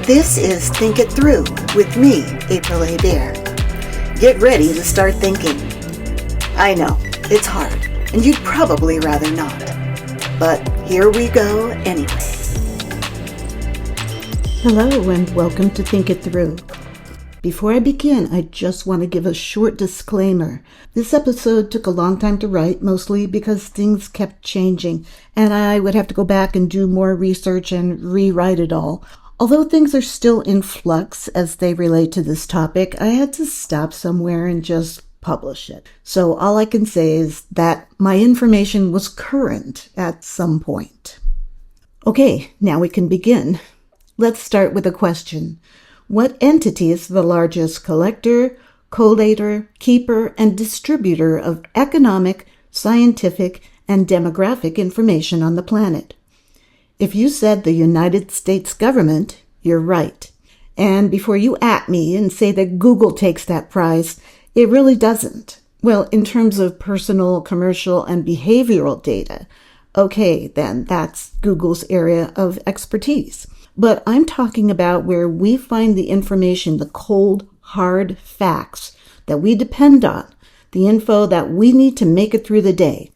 This is Think It Through with me, Abruptly. Get ready to start thinking. I know, it's hard, and you'd probably rather not. But here we go anyway. Hello and welcome to Think It Through. Before I begin, I just want to give a short disclaimer. This episode took a long time to write, mostly because things kept changing, and I would have to go back and do more research and rewrite it all. Although things are still in flux as they relate to this topic, I had to stop somewhere and just publish it. So all I can say is that my information was current at some point. Okay, now we can begin. Let's start with a question. What entity is the largest collector, collator, keeper, and distributor of economic, scientific, and demographic information on the planet? If you said the United States government, you're right. And before you at me and say that Google takes that prize, it really doesn't. Well, in terms of personal, commercial, and behavioral data, okay, then that's Google's area of expertise. But I'm talking about where we find the information, the cold, hard facts that we depend on, the info that we need to make it through the day.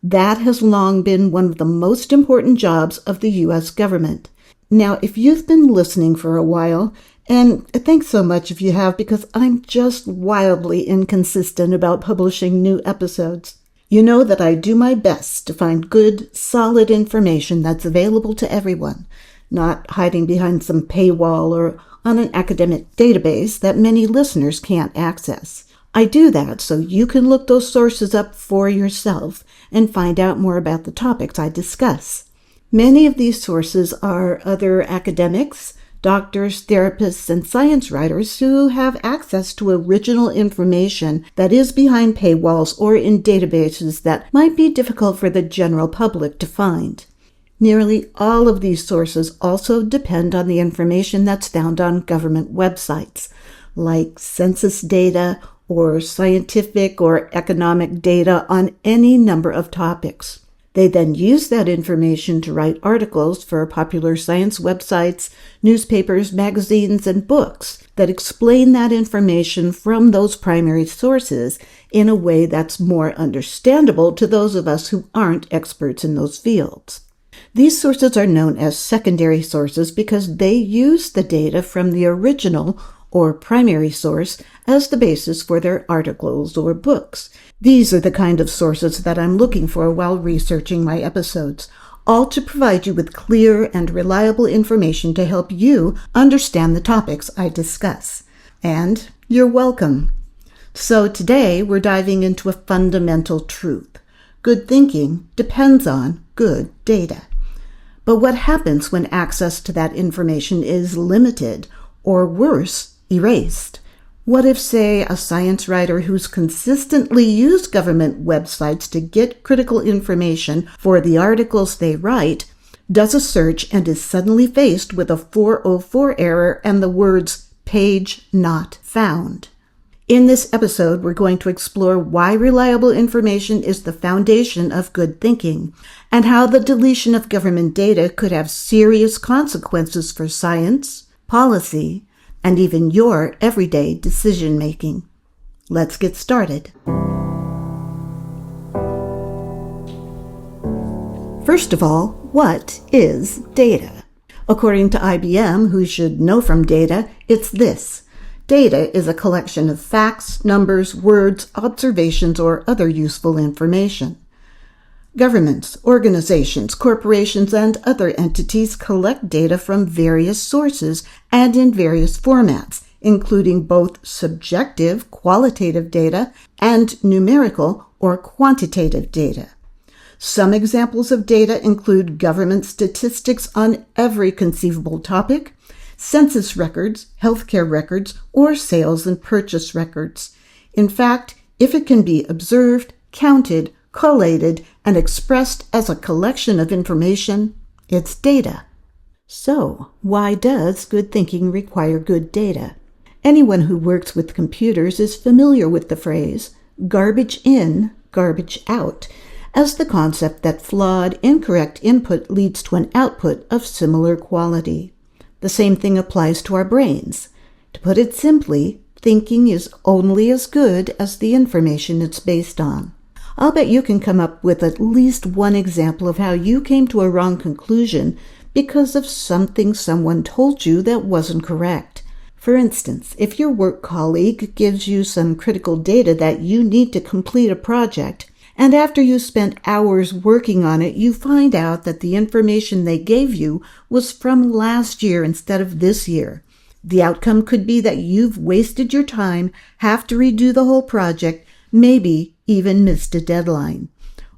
That has long been one of the most important jobs of the U.S. government. Now, if you've been listening for a while, and thanks so much if you have, because I'm just wildly inconsistent about publishing new episodes, you know that I do my best to find good, solid information that's available to everyone, not hiding behind some paywall or on an academic database that many listeners can't access. I do that so you can look those sources up for yourself and find out more about the topics I discuss. Many of these sources are other academics, doctors, therapists, and science writers who have access to original information that is behind paywalls or in databases that might be difficult for the general public to find. Nearly all of these sources also depend on the information that's found on government websites, like census data or scientific or economic data on any number of topics. They then use that information to write articles for popular science websites, newspapers, magazines, and books that explain that information from those primary sources in a way that's more understandable to those of us who aren't experts in those fields. These sources are known as secondary sources because they use the data from the original or primary source as the basis for their articles or books. These are the kind of sources that I'm looking for while researching my episodes, all to provide you with clear and reliable information to help you understand the topics I discuss. And you're welcome. So today we're diving into a fundamental truth. Good thinking depends on good data. But what happens when access to that information is limited, or worse, erased? What if, say, a science writer who's consistently used government websites to get critical information for the articles they write does a search and is suddenly faced with a 404 error and the words "page not found"? In this episode, we're going to explore why reliable information is the foundation of good thinking, and how the deletion of government data could have serious consequences for science, policy, and even your everyday decision-making. Let's get started. First of all, what is data? According to IBM, who should know from data, it's this. Data is a collection of facts, numbers, words, observations, or other useful information. Governments, organizations, corporations, and other entities collect data from various sources and in various formats, including both subjective, qualitative data and numerical or quantitative data. Some examples of data include government statistics on every conceivable topic, census records, healthcare records, or sales and purchase records. In fact, if it can be observed, counted, collated, and expressed as a collection of information, it's data. So, why does good thinking require good data? Anyone who works with computers is familiar with the phrase, garbage in, garbage out, as the concept that flawed, incorrect input leads to an output of similar quality. The same thing applies to our brains. To put it simply, thinking is only as good as the information it's based on. I'll bet you can come up with at least one example of how you came to a wrong conclusion because of something someone told you that wasn't correct. For instance, if your work colleague gives you some critical data that you need to complete a project, and after you spent hours working on it, you find out that the information they gave you was from last year instead of this year. The outcome could be that you've wasted your time, have to redo the whole project, maybe even missed a deadline.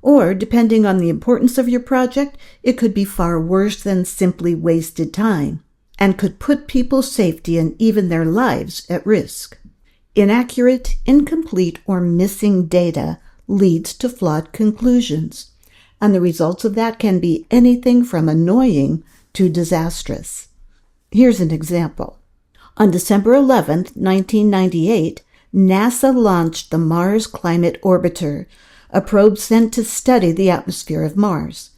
Or, depending on the importance of your project, it could be far worse than simply wasted time, and could put people's safety and even their lives at risk. Inaccurate, incomplete, or missing data leads to flawed conclusions, and the results of that can be anything from annoying to disastrous. Here's an example. On December 11, 1998, NASA launched the Mars Climate Orbiter, a probe sent to study the atmosphere of Mars.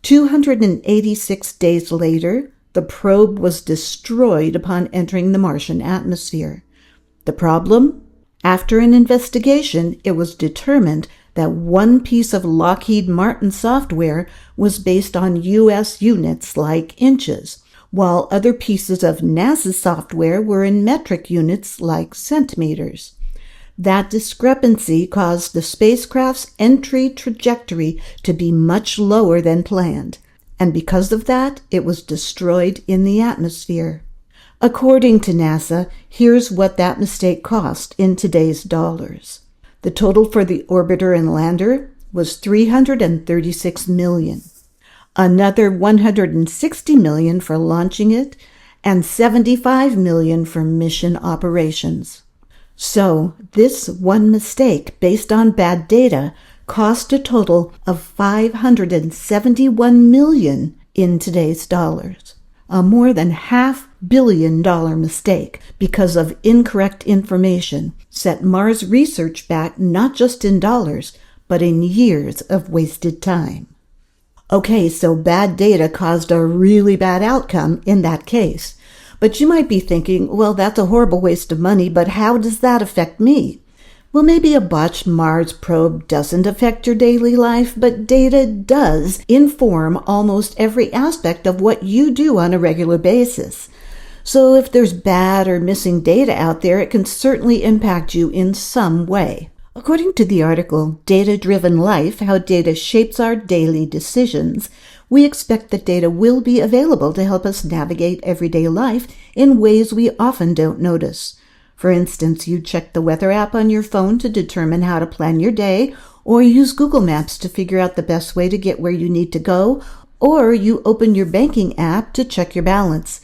286 days later, the probe was destroyed upon entering the Martian atmosphere. The problem? After an investigation, it was determined that one piece of Lockheed Martin software was based on U.S. units like inches, while other pieces of NASA software were in metric units like centimeters. That discrepancy caused the spacecraft's entry trajectory to be much lower than planned, and because of that, it was destroyed in the atmosphere. According to NASA, here's what that mistake cost in today's dollars. The total for the orbiter and lander was $336 million. Another $160 million for launching it, and $75 million for mission operations. So, this one mistake based on bad data cost a total of $571 million in today's dollars. A more than $500 million mistake because of incorrect information set Mars research back not just in dollars, but in years of wasted time. Okay, so bad data caused a really bad outcome in that case. But you might be thinking, well, that's a horrible waste of money, but how does that affect me? Well, maybe a botched Mars probe doesn't affect your daily life, but data does inform almost every aspect of what you do on a regular basis. So if there's bad or missing data out there, it can certainly impact you in some way. According to the article, Data-Driven Life, How Data Shapes Our Daily Decisions, we expect that data will be available to help us navigate everyday life in ways we often don't notice. For instance, you check the weather app on your phone to determine how to plan your day, or use Google Maps to figure out the best way to get where you need to go, or you open your banking app to check your balance.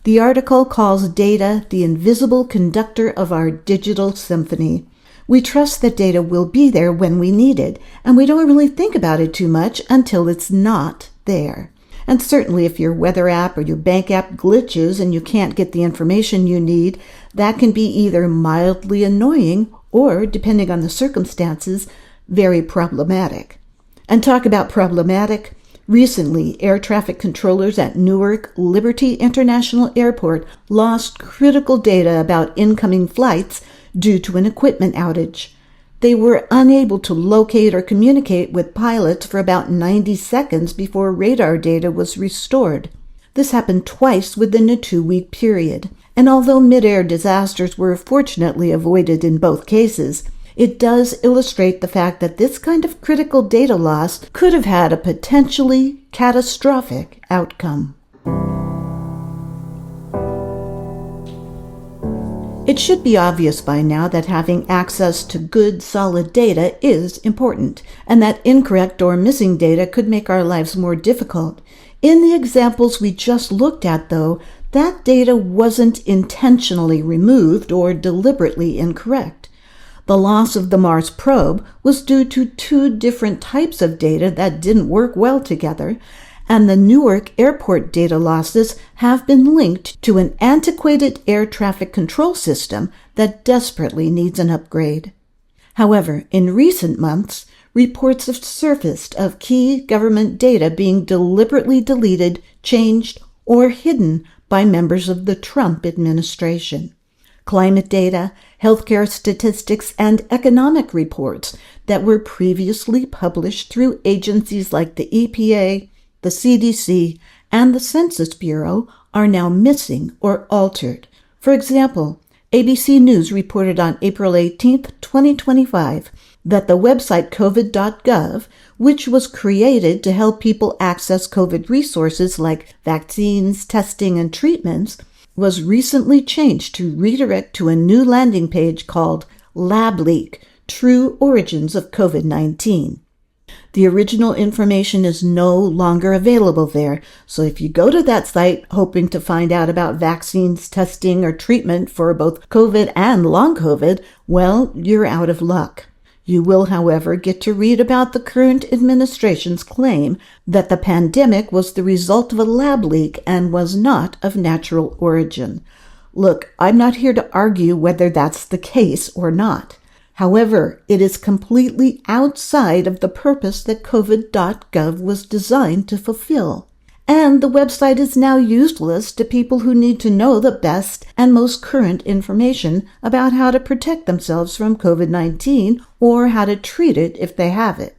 The article calls data the invisible conductor of our digital symphony. We trust that data will be there when we need it, and we don't really think about it too much until it's not there. And certainly if your weather app or your bank app glitches and you can't get the information you need, that can be either mildly annoying or, depending on the circumstances, very problematic. And talk about problematic. Recently, air traffic controllers at Newark Liberty International Airport lost critical data about incoming flights due to an equipment outage. They were unable to locate or communicate with pilots for about 90 seconds before radar data was restored. This happened twice within a 2-week period, and although mid-air disasters were fortunately avoided in both cases, it does illustrate the fact that this kind of critical data loss could have had a potentially catastrophic outcome. It should be obvious by now that having access to good, solid data is important, and that incorrect or missing data could make our lives more difficult. In the examples we just looked at, though, that data wasn't intentionally removed or deliberately incorrect. The loss of the Mars probe was due to 2 different types of data that didn't work well together, and the Newark airport data losses have been linked to an antiquated air traffic control system that desperately needs an upgrade. However, in recent months, reports have surfaced of key government data being deliberately deleted, changed, or hidden by members of the Trump administration. Climate data, healthcare statistics, and economic reports that were previously published through agencies like the EPA, the CDC, and the Census Bureau are now missing or altered. For example, ABC News reported on April 18, 2025, that the website covid.gov, which was created to help people access COVID resources like vaccines, testing, and treatments, was recently changed to redirect to a new landing page called Lab Leak: True Origins of COVID-19. The original information is no longer available there, so if you go to that site hoping to find out about vaccines, testing, or treatment for both COVID and long COVID, well, you're out of luck. You will, however, get to read about the current administration's claim that the pandemic was the result of a lab leak and was not of natural origin. Look, I'm not here to argue whether that's the case or not. However, it is completely outside of the purpose that covid.gov was designed to fulfill. And the website is now useless to people who need to know the best and most current information about how to protect themselves from COVID-19 or how to treat it if they have it.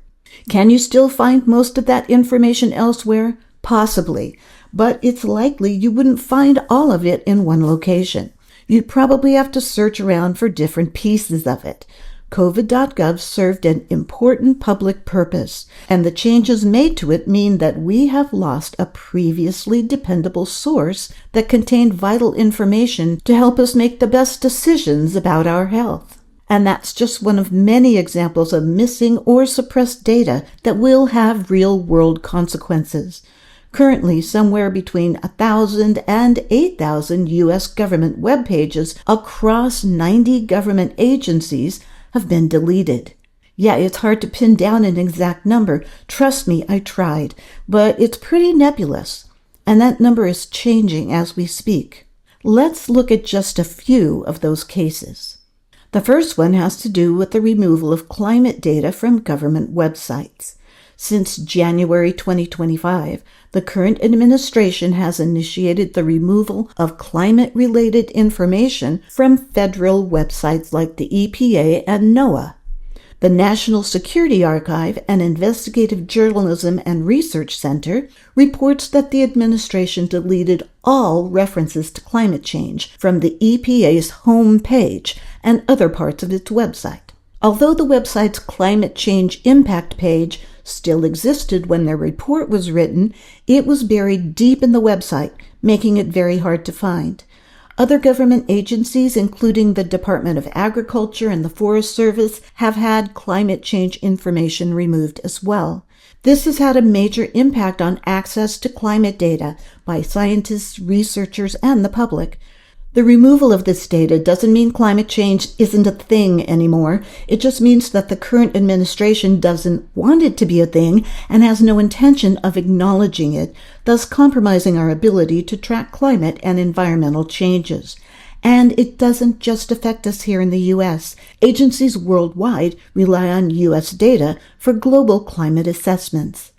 Can you still find most of that information elsewhere? Possibly, but it's likely you wouldn't find all of it in one location. You'd probably have to search around for different pieces of it. covid.gov served an important public purpose, and the changes made to it mean that we have lost a previously dependable source that contained vital information to help us make the best decisions about our health. And that's just one of many examples of missing or suppressed data that will have real-world consequences. Currently, somewhere between 1,000 and 8,000 U.S. government web pages across 90 government agencies have been deleted. Yeah, it's hard to pin down an exact number. Trust me, I tried, but it's pretty nebulous, and that number is changing as we speak. Let's look at just a few of those cases. The first one has to do with the removal of climate data from government websites. Since January 2025, the current administration has initiated the removal of climate-related information from federal websites like the EPA and NOAA. The National Security Archive and Investigative Journalism and Research Center reports that the administration deleted all references to climate change from the EPA's home page and other parts of its website. Although the website's climate change impact page still existed when their report was written, it was buried deep in the website, making it very hard to find. Other government agencies, including the Department of Agriculture and the Forest Service, have had climate change information removed as well. This has had a major impact on access to climate data by scientists, researchers, and the public. The removal of this data doesn't mean climate change isn't a thing anymore. It just means that the current administration doesn't want it to be a thing and has no intention of acknowledging it, thus compromising our ability to track climate and environmental changes. And it doesn't just affect us here in the U.S. Agencies worldwide rely on U.S. data for global climate assessments.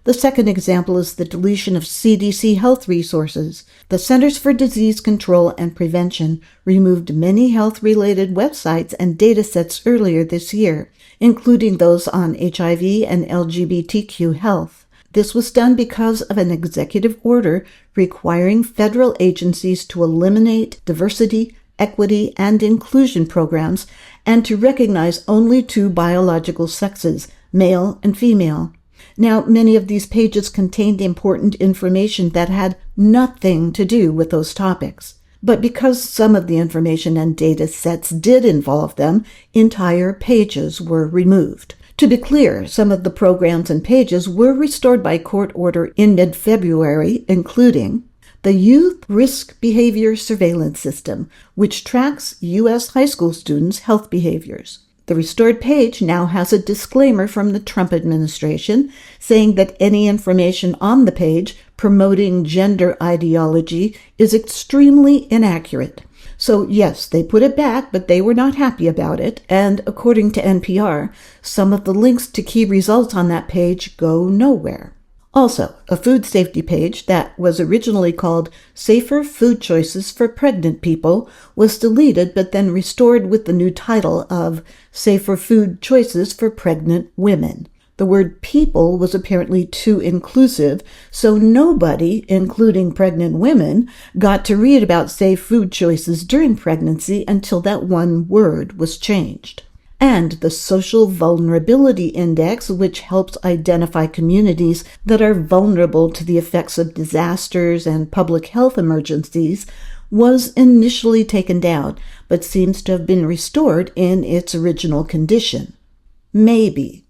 The second example is the deletion of CDC health resources. The Centers for Disease Control and Prevention removed many health-related websites and datasets earlier this year, including those on HIV and LGBTQ health. This was done because of an executive order requiring federal agencies to eliminate diversity, equity, and inclusion programs and to recognize only two biological sexes, male and female. Now, many of these pages contained important information that had nothing to do with those topics. But because some of the information and data sets did involve them, entire pages were removed. To be clear, some of the programs and pages were restored by court order in mid-February, including the Youth Risk Behavior Surveillance System, which tracks U.S. high school students' health behaviors. The restored page now has a disclaimer from the Trump administration saying that any information on the page promoting gender ideology is extremely inaccurate. So yes, they put it back, but they were not happy about it, and according to NPR, some of the links to key results on that page go nowhere. Also, a food safety page that was originally called Safer Food Choices for Pregnant People was deleted but then restored with the new title of Safer Food Choices for Pregnant Women. The word people was apparently too inclusive, so nobody, including pregnant women, got to read about safe food choices during pregnancy until that one word was changed. And the Social Vulnerability Index, which helps identify communities that are vulnerable to the effects of disasters and public health emergencies, was initially taken down, but seems to have been restored in its original condition. Maybe.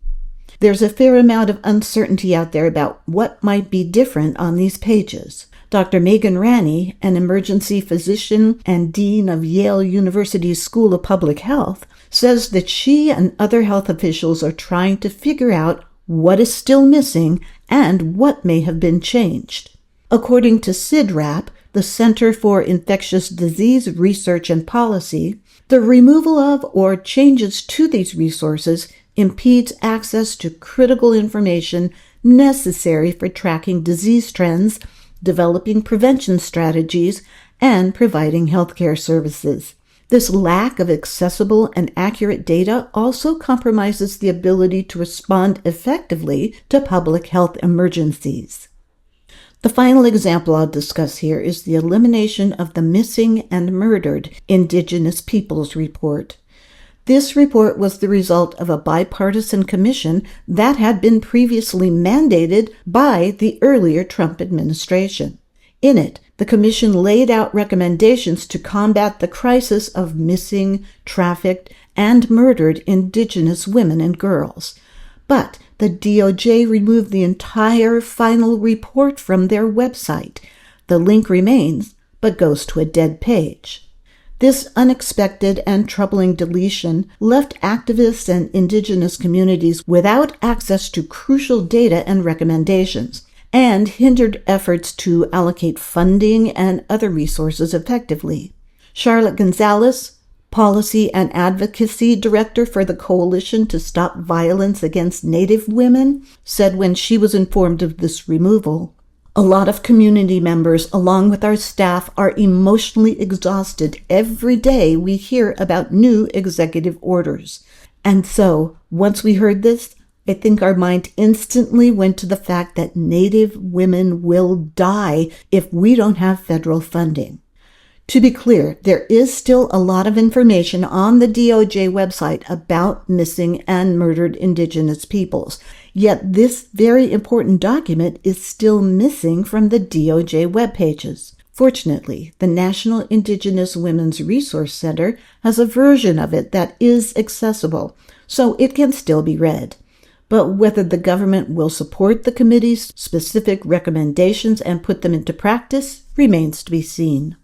There's a fair amount of uncertainty out there about what might be different on these pages. Dr. Megan Ranney, an emergency physician and dean of Yale University's School of Public Health, says that she and other health officials are trying to figure out what is still missing and what may have been changed. According to CIDRAP, the Center for Infectious Disease Research and Policy, the removal of or changes to these resources impedes access to critical information necessary for tracking disease trends, developing prevention strategies, and providing healthcare services. This lack of accessible and accurate data also compromises the ability to respond effectively to public health emergencies. The final example I'll discuss here is the elimination of the Missing and Murdered Indigenous Peoples Report. This report was the result of a bipartisan commission that had been previously mandated by the earlier Trump administration. In it, the commission laid out recommendations to combat the crisis of missing, trafficked, and murdered Indigenous women and girls. But the DOJ removed the entire final report from their website. The link remains, but goes to a dead page. This unexpected and troubling deletion left activists and Indigenous communities without access to crucial data and recommendations, and hindered efforts to allocate funding and other resources effectively. Charlotte Gonzalez, Policy and Advocacy Director for the Coalition to Stop Violence Against Native Women, said when she was informed of this removal, "A lot of community members, along with our staff, are emotionally exhausted every day we hear about new executive orders. And so, once we heard this, I think our mind instantly went to the fact that Native women will die if we don't have federal funding." To be clear, there is still a lot of information on the DOJ website about missing and murdered Indigenous peoples, yet this very important document is still missing from the DOJ web pages. Fortunately, the National Indigenous Women's Resource Center has a version of it that is accessible, so it can still be read. But whether the government will support the committee's specific recommendations and put them into practice remains to be seen.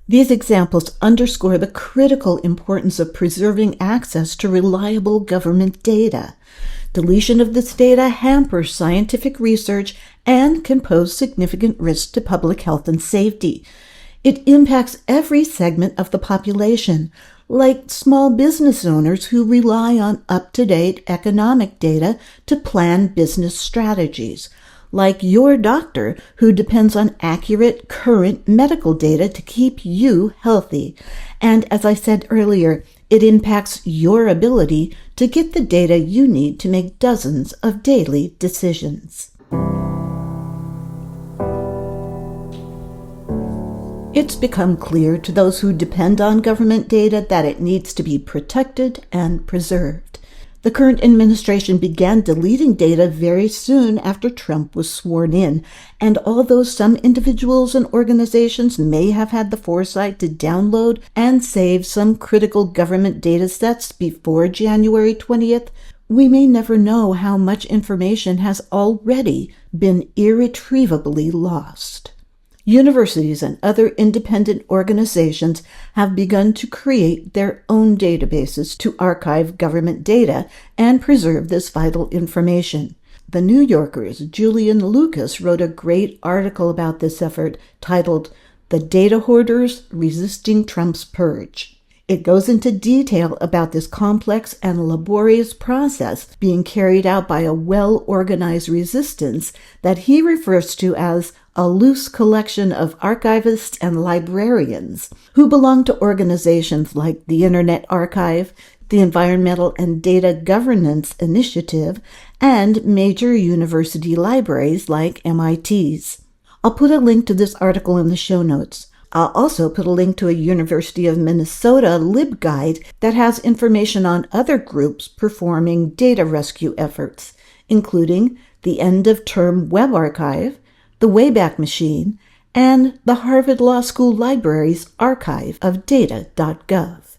These examples underscore the critical importance of preserving access to reliable government data. Deletion of this data hampers scientific research and can pose significant risk to public health and safety. It impacts every segment of the population, like small business owners who rely on up-to-date economic data to plan business strategies, like your doctor who depends on accurate, current medical data to keep you healthy. And as I said earlier, it impacts your ability to get the data you need to make dozens of daily decisions. It's become clear to those who depend on government data that it needs to be protected and preserved. The current administration began deleting data very soon after Trump was sworn in, and although some individuals and organizations may have had the foresight to download and save some critical government data sets before January 20th, we may never know how much information has already been irretrievably lost. Universities and other independent organizations have begun to create their own databases to archive government data and preserve this vital information. The New Yorker's Julian Lucas wrote a great article about this effort titled "The Data Hoarders Resisting Trump's Purge." It goes into detail about this complex and laborious process being carried out by a well-organized resistance that he refers to as a loose collection of archivists and librarians who belong to organizations like the Internet Archive, the Environmental and Data Governance Initiative, and major university libraries like MIT's. I'll put a link to this article in the show notes. I'll also put a link to a University of Minnesota LibGuide that has information on other groups performing data rescue efforts, including the End-of-Term Web Archive, the Wayback Machine, and the Harvard Law School Library's Archive of Data.gov.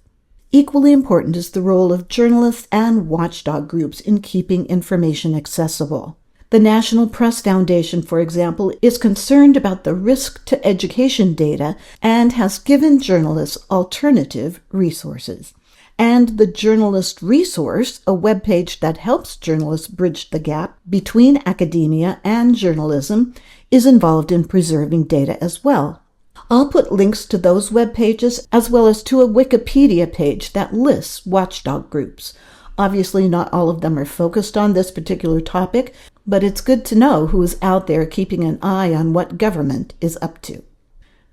Equally important is the role of journalists and watchdog groups in keeping information accessible. The National Press Foundation, for example, is concerned about the risk to education data and has given journalists alternative resources. And the Journalist Resource, a webpage that helps journalists bridge the gap between academia and journalism, is involved in preserving data as well. I'll put links to those web pages as well as to a Wikipedia page that lists watchdog groups. Obviously, not all of them are focused on this particular topic, but it's good to know who is out there keeping an eye on what government is up to.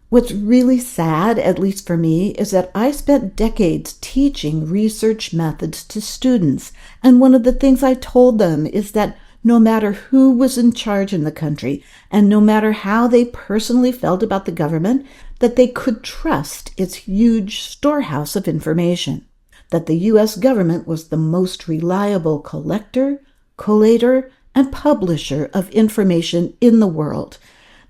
What's really sad, at least for me, is that I spent decades teaching research methods to students, and one of the things I told them is that no matter who was in charge in the country, and no matter how they personally felt about the government, that they could trust its huge storehouse of information, that the U.S. government was the most reliable collector, collator, and publisher of information in the world,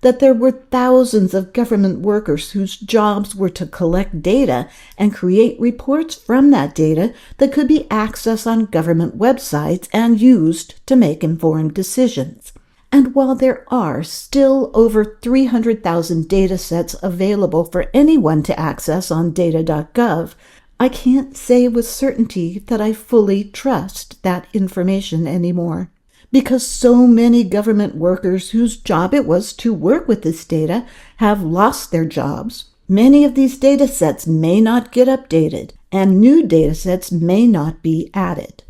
that there were thousands of government workers whose jobs were to collect data and create reports from that data that could be accessed on government websites and used to make informed decisions. And while there are still over 300,000 data sets available for anyone to access on data.gov, I can't say with certainty that I fully trust that information anymore. Because so many government workers whose job it was to work with this data have lost their jobs, many of these data sets may not get updated, and new data sets may not be added.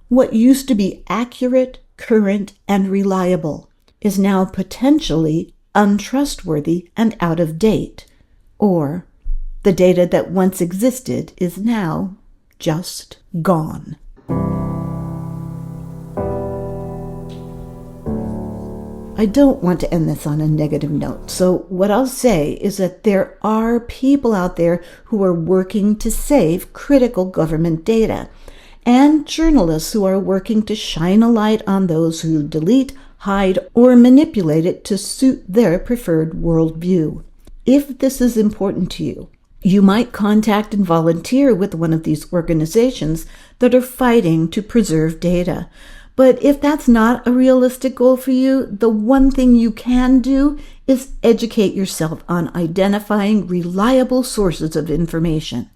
What used to be accurate, current, and reliable is now potentially untrustworthy and out of date, or the data that once existed is now just gone. I don't want to end this on a negative note, so what I'll say is that there are people out there who are working to save critical government data, and journalists who are working to shine a light on those who delete, hide, or manipulate it to suit their preferred worldview. If this is important to you, you might contact and volunteer with one of these organizations that are fighting to preserve data. But if that's not a realistic goal for you, the one thing you can do is educate yourself on identifying reliable sources of information.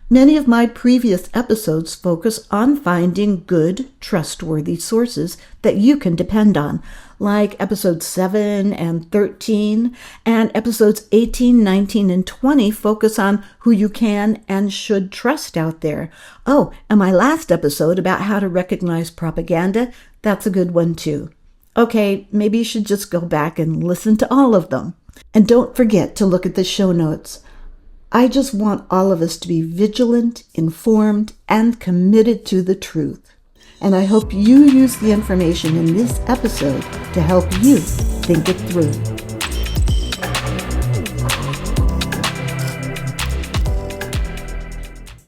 Many of my previous episodes focus on finding good, trustworthy sources that you can depend on, like episodes 7 and 13, and episodes 18, 19, and 20 focus on who you can and should trust out there. Oh, and my last episode about how to recognize propaganda, that's a good one too. Okay, maybe you should just go back and listen to all of them. And don't forget to look at the show notes. I just want all of us to be vigilant, informed, and committed to the truth. And I hope you use the information in this episode to help you think it through.